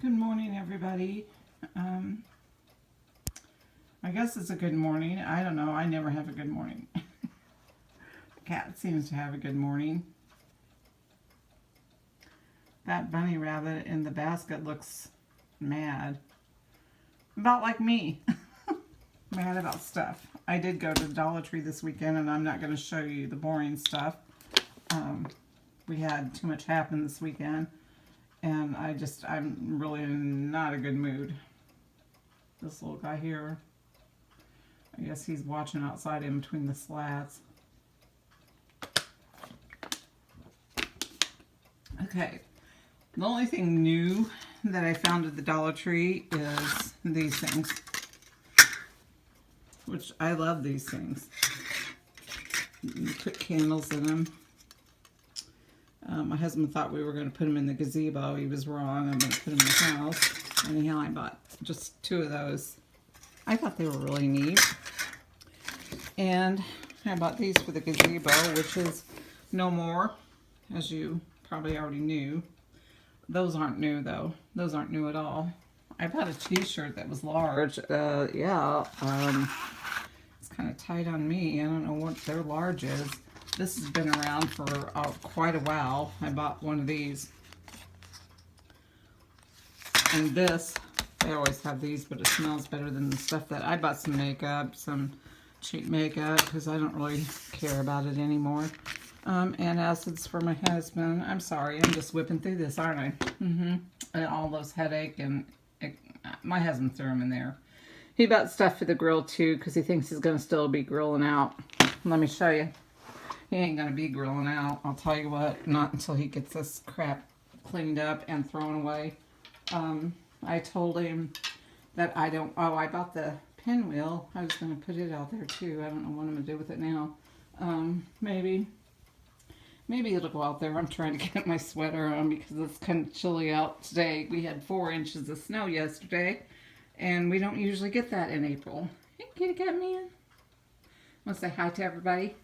Good morning, everybody. I guess it's a good morning. I don't know. I never have a good morning. The cat seems to have a good morning. That bunny rabbit in the basket looks mad. About like me. Mad about stuff. I did go to the Dollar Tree this weekend, and I'm not going to show you the boring stuff. We had too much happen this weekend. And I'm really in not a good mood. This little guy here, I guess he's watching outside in between the slats. Okay, the only thing new that I found at the Dollar Tree is these things, which I love these things. You put candles in them. My husband thought we were going to put them in the gazebo. He was wrong. I'm going to put them in the house. Anyhow, I bought just 2 of those. I thought they were really neat. And I bought these for the gazebo, which is no more, as you probably already knew. Those aren't new, though. Those aren't new at all. I bought a t-shirt that was large. It's kind of tight on me. I don't know what their large is. This has been around for quite a while. I bought one of these. And this, they always have these, but it smells better than the stuff that I bought. Some makeup, some cheap makeup, because I don't really care about it anymore. Antacids for my husband. I'm sorry, I'm just whipping through this, aren't I? And all those headache, and my husband threw them in there. He bought stuff for the grill too, because he thinks he's going to still be grilling out. Let me show you. He ain't going to be grilling out, I'll tell you what, not until he gets this crap cleaned up and thrown away. I told him that I bought the pinwheel. I was going to put it out there too. I don't know what I'm going to do with it now. Maybe it'll go out there. I'm trying to get my sweater on because it's kind of chilly out today. We had 4 inches of snow yesterday, and we don't usually get that in April. Hey, kitty cat man. Want to say hi to everybody?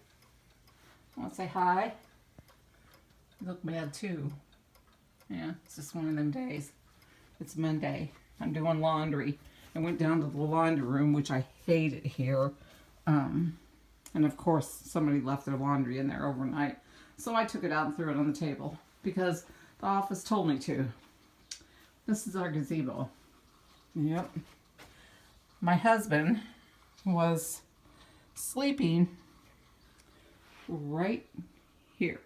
Want to say hi? You look bad too. Yeah, it's just one of them days. It's Monday. I'm doing laundry. I went down to the laundry room, which I hate it here. And of course, somebody left their laundry in there overnight. So I took it out and threw it on the table because the office told me to. This is our gazebo. Yep. My husband was sleeping right here.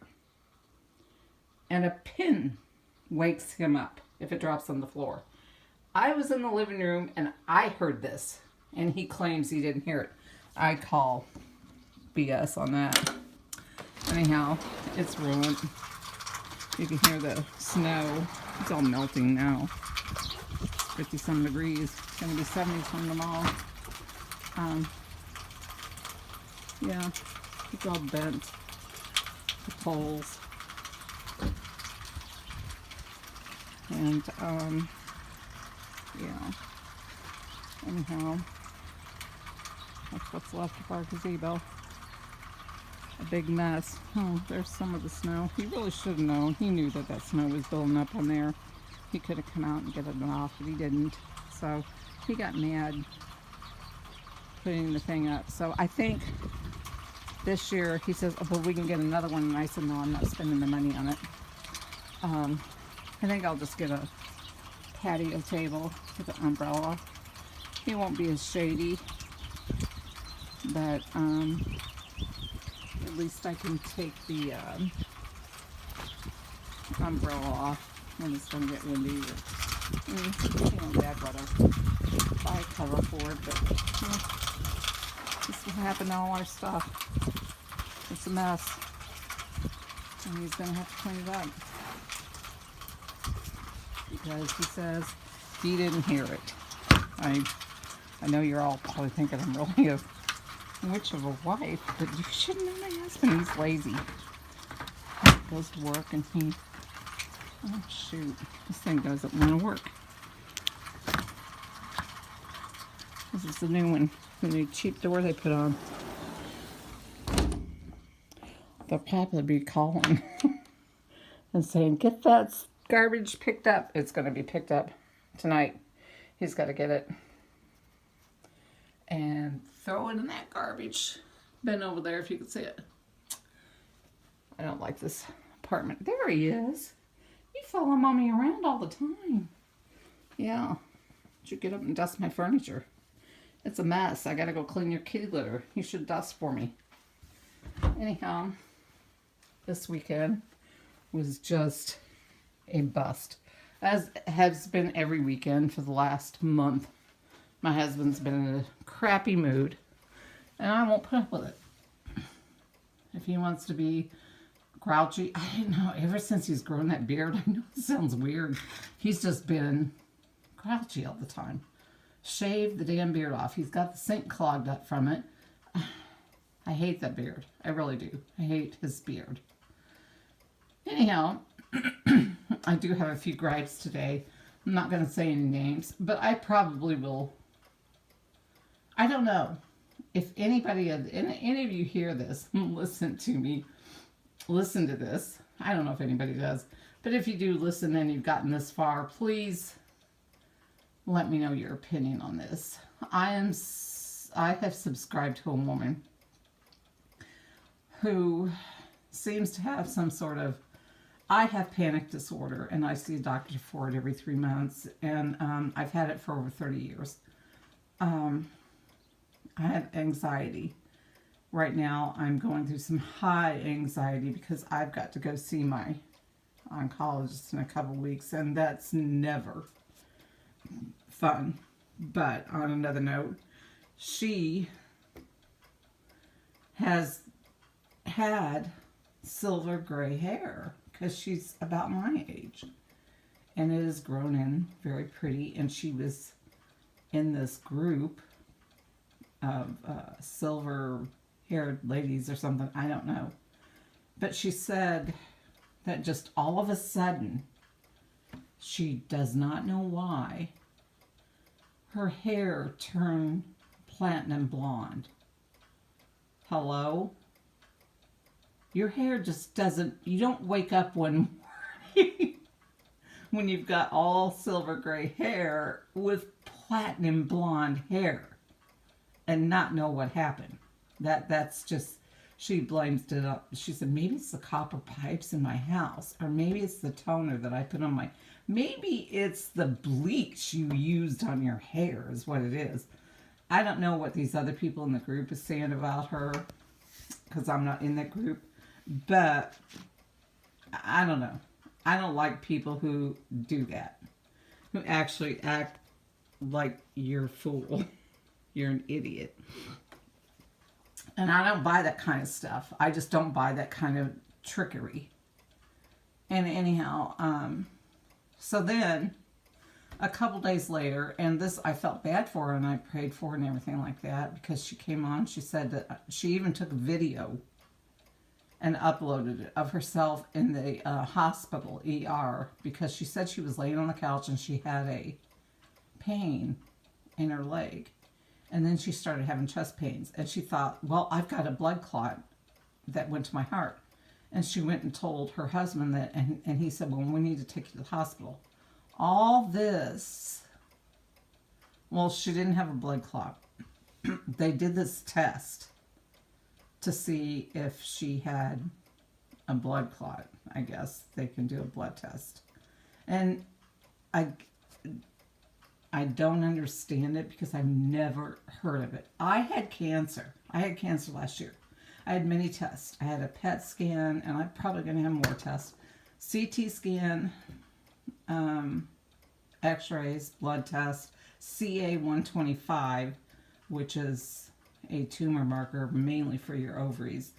And a pin wakes him up if it drops on the floor. I was in the living room and I heard this, and he claims he didn't hear it. I call BS on that. Anyhow, it's ruined. You can hear the snow. It's all melting now. 50-some degrees. It's going to be 70-some tomorrow. Yeah, it's all bent. The poles. And, yeah. Anyhow, that's what's left of our gazebo. A big mess. Oh, there's some of the snow. He really should have known. He knew that snow was building up on there. He could have come out and get it off, but he didn't. So he got mad putting the thing up. So I think this year he says, oh, well, we can get another one. And I said, no, I'm not spending the money on it. I think I'll just get a patio table with an umbrella. It won't be as shady, but at least I can take the umbrella off when it's going to get windy. Bad weather. Buy a cover for it, but this will happen to all our stuff. It's a mess, and he's going to have to clean it up because he says he didn't hear it. I know you're all probably thinking I'm really a witch of a wife, but you should know my husband. He's lazy. He goes to work and he... Oh, shoot. This thing doesn't want to work. This is the new one. The new cheap door they put on. They'll probably be calling and saying, get that garbage picked up. It's going to be picked up. tonight. He's got to get it and throw it in that garbage bin over there if you can see it. I don't like this apartment. There he is. You follow mommy around all the time. Yeah. Did you get up and dust my furniture? It's a mess. I gotta go clean your kitty litter. You should dust for me. Anyhow, this weekend was just a bust. As has been every weekend for the last month. My husband's been in a crappy mood, and I won't put up with it. If he wants to be grouchy, I don't know, ever since he's grown that beard, I know it sounds weird, he's just been grouchy all the time. Shave the damn beard off. He's got the sink clogged up from it. I hate that beard. I really do. I hate his beard. Anyhow, I do have a few gripes today. I'm not going to say any names, but I probably will. I don't know if anybody, any of you hear this, listen to me, listen to this. I don't know if anybody does, but if you do listen and you've gotten this far, please let me know your opinion on this. I have subscribed to a woman who seems to have some sort of, I have panic disorder, and I see a doctor for it every 3 months, and I've had it for over 30 years. I have anxiety. Right now, I'm going through some high anxiety because I've got to go see my oncologist in a couple weeks, and that's never fun. But on another note, she has had silver gray hair because she's about my age, and it has grown in very pretty, and she was in this group of silver haired ladies or something, I don't know, but she said that just all of a sudden, she does not know why, her hair turned platinum blonde. Hello? Your hair just doesn't, you don't wake up one morning when you've got all silver gray hair with platinum blonde hair and not know what happened. That's just, she blames it up. She said, maybe it's the copper pipes in my house, or maybe it's the toner that I put on my, maybe it's the bleach you used on your hair is what it is. I don't know what these other people in the group is saying about her, because I'm not in that group, but I don't know. I don't like people who do that, who actually act like you're a fool. You're an idiot. And I don't buy that kind of stuff. I just don't buy that kind of trickery. And anyhow, so then a couple days later, and this, I felt bad for her and I prayed for her and everything like that, because she came on, she said that she even took a video and uploaded it of herself in the hospital ER, because she said she was laying on the couch and she had a pain in her leg. And then she started having chest pains. And she thought, well, I've got a blood clot that went to my heart. And she went and told her husband that, and he said, well, we need to take you to the hospital. All this, well, she didn't have a blood clot. They did this test to see if she had a blood clot. I guess they can do a blood test. And I don't understand it because I've never heard of it. I had cancer. I had cancer last year. I had many tests. I had a PET scan, and I'm probably going to have more tests. CT scan, x-rays, blood test, CA-125, which is a tumor marker mainly for your ovaries.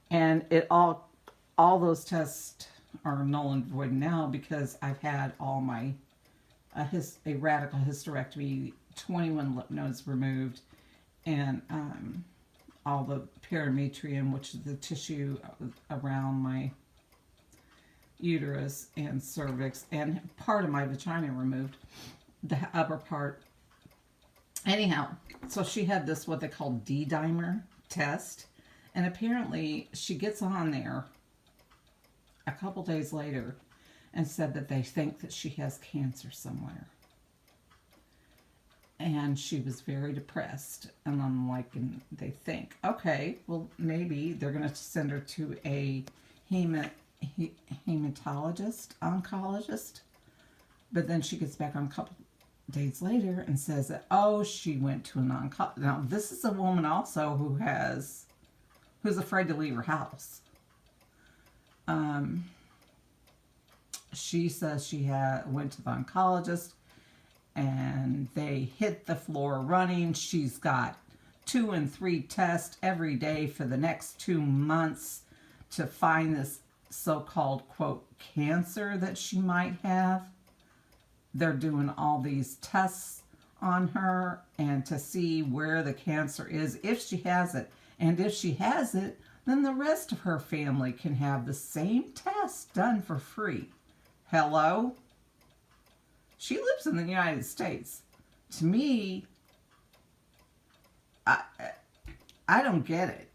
And it all those tests are null and void now because I've had all my a radical hysterectomy, 21 lymph nodes removed, and all the perimetrium, which is the tissue around my uterus and cervix, and part of my vagina removed, the upper part. Anyhow, so she had this, what they call D-dimer test, and apparently she gets on there a couple days later and said that they think that she has cancer somewhere. and she was very depressed. And I'm like, and they think, okay, well, maybe they're going to send her to a hematologist, oncologist. But then she gets back on a couple days later and says that, oh, she went to an oncologist. Now, this is a woman also who's afraid to leave her house. She says she went to the oncologist and they hit the floor running. She's got 2 and 3 tests every day for the next 2 months to find this so-called, quote, cancer that she might have. They're doing all these tests on her and to see where the cancer is, if she has it. And if she has it, then the rest of her family can have the same test done for free. Hello? She lives in the United States. To me, I don't get it.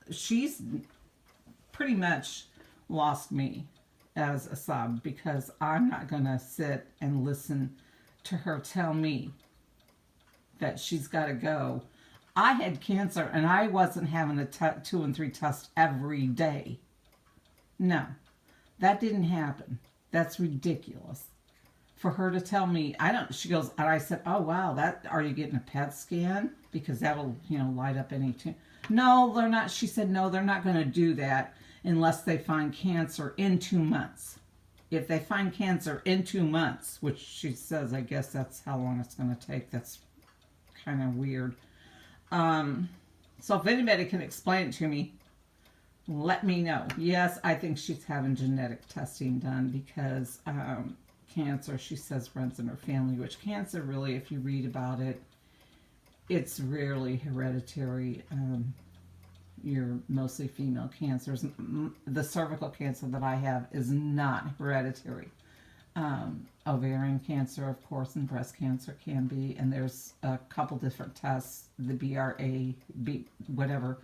She's pretty much lost me as a sub, because I'm not going to sit and listen to her tell me that she's got to go. I had cancer and I wasn't having a 2 and 3 tests every day. No, that didn't happen. That's ridiculous. For her to tell me, she goes, and I said, oh wow, are you getting a PET scan? Because that'll, light up any No, they're not. She said, no, they're not going to do that unless they find cancer in 2 months. If they find cancer in 2 months, which she says, I guess that's how long it's going to take. That's kind of weird. So if anybody can explain it to me, let me know. Yes, I think she's having genetic testing done because cancer, she says, runs in her family, which cancer really, if you read about it, it's rarely hereditary. You're mostly female cancers. The cervical cancer that I have is not hereditary. Ovarian cancer, of course, and breast cancer can be. And there's a couple different tests. The whatever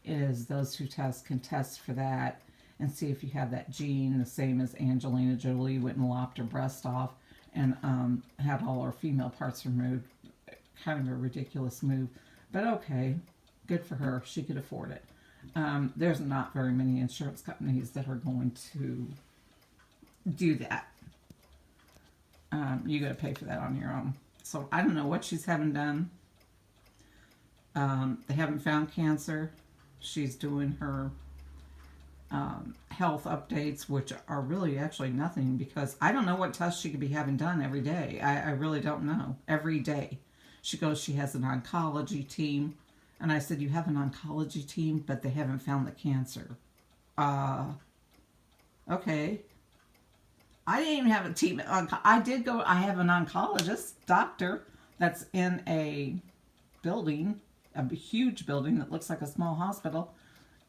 it is, those 2 tests can test for that and see if you have that gene, the same as Angelina Jolie went and lopped her breast off and had all her female parts removed. Kind of a ridiculous move. But okay, good for her. She could afford it. There's not very many insurance companies that are going to do that. You got to pay for that on your own. So I don't know what she's having done. They haven't found cancer. She's doing her health updates, which are really actually nothing, because I don't know what tests she could be having done every day. I really don't know. Every day. She goes, she has an oncology team. And I said, you have an oncology team, but they haven't found the cancer. Okay. I didn't even have a team. I have an oncologist, doctor, that's in a building, a huge building that looks like a small hospital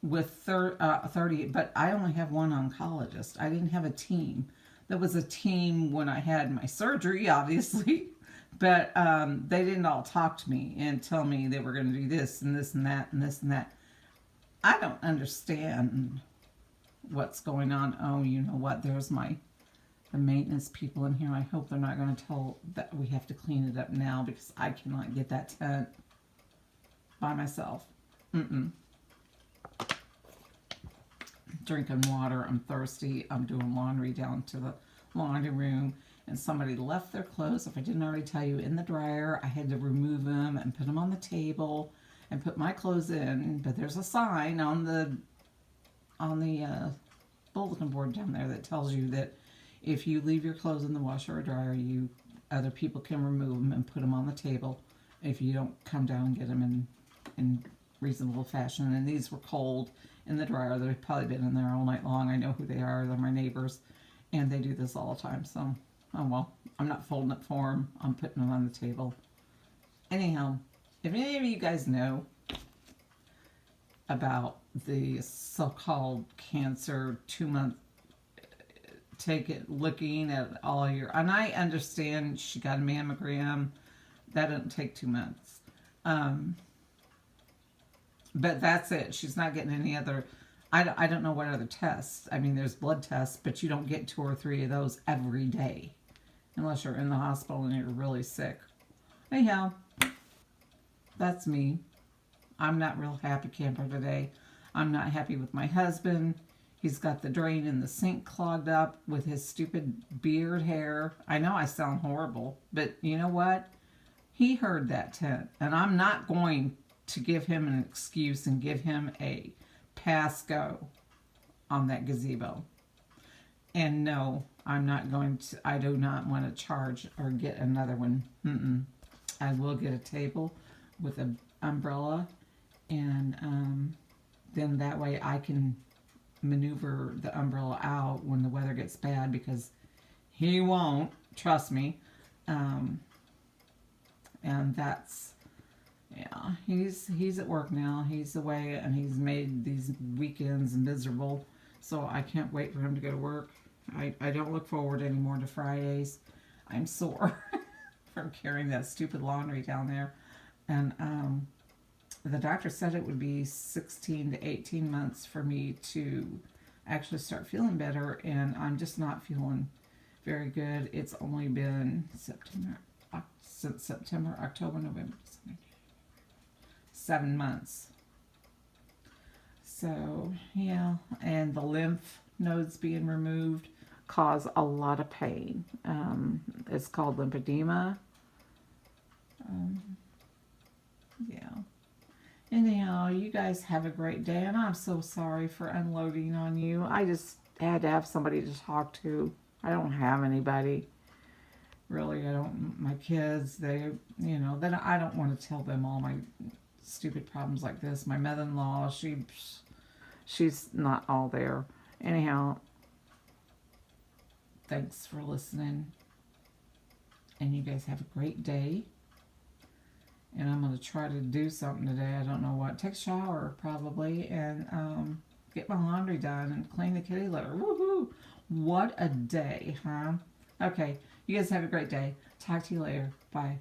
with 30, but I only have one oncologist. I didn't have a team. There was a team when I had my surgery, obviously. But they didn't all talk to me and tell me they were going to do this and this and that and this and that. I don't understand what's going on. Oh, you know what? There's the maintenance people in here. I hope they're not going to tell that we have to clean it up now, because I cannot get that tent by myself. Drinking water. I'm thirsty. I'm doing laundry down to the laundry room. And somebody left their clothes, if I didn't already tell you, in the dryer. I had to remove them and put them on the table and put my clothes in. But there's a sign on the bulletin board down there that tells you that if you leave your clothes in the washer or dryer, other people can remove them and put them on the table if you don't come down and get them in reasonable fashion. And these were cold in the dryer. They've probably been in there all night long. I know who they are. They're my neighbors. And they do this all the time, so... Oh, well, I'm not folding it for them. I'm putting them on the table. Anyhow, if any of you guys know about the so-called cancer 2-month, looking at all your... And I understand she got a mammogram. That doesn't take 2 months. But that's it. She's not getting any other... I don't know what other tests. I mean, there's blood tests, but you don't get 2 or 3 of those every day. unless you're in the hospital and you're really sick. Anyhow, that's me. I'm not real happy camper today. I'm not happy with my husband. He's got the drain in the sink clogged up with his stupid beard hair. I know I sound horrible, but you know what? He heard that tent, and I'm not going to give him an excuse and give him a pass go on that gazebo. And no, I'm not going to, I do not want to charge or get another one. I will get a table with an umbrella, and then that way I can maneuver the umbrella out when the weather gets bad, because he won't, trust me. And that's, yeah, he's at work now. He's away, and he's made these weekends miserable, so I can't wait for him to go to work. I don't look forward anymore to Fridays. I'm sore from carrying that stupid laundry down there. And the doctor said it would be 16 to 18 months for me to actually start feeling better, and I'm just not feeling very good. It's only been since September, October, November, 7 months. So, yeah, and the lymph nodes being removed cause a lot of pain. It's called lymphedema. Yeah. Anyhow, you guys have a great day, and I'm so sorry for unloading on you. I just had to have somebody to talk to. I don't have anybody. Really, I don't. My kids, they, you know, then I don't want to tell them all my stupid problems like this. My mother-in-law, she's not all there. Anyhow, thanks for listening, and you guys have a great day. And I'm going to try to do something today. I don't know what. Take a shower, probably, and get my laundry done and clean the kitty litter. Woohoo! What a day, huh? Okay, you guys have a great day. Talk to you later. Bye.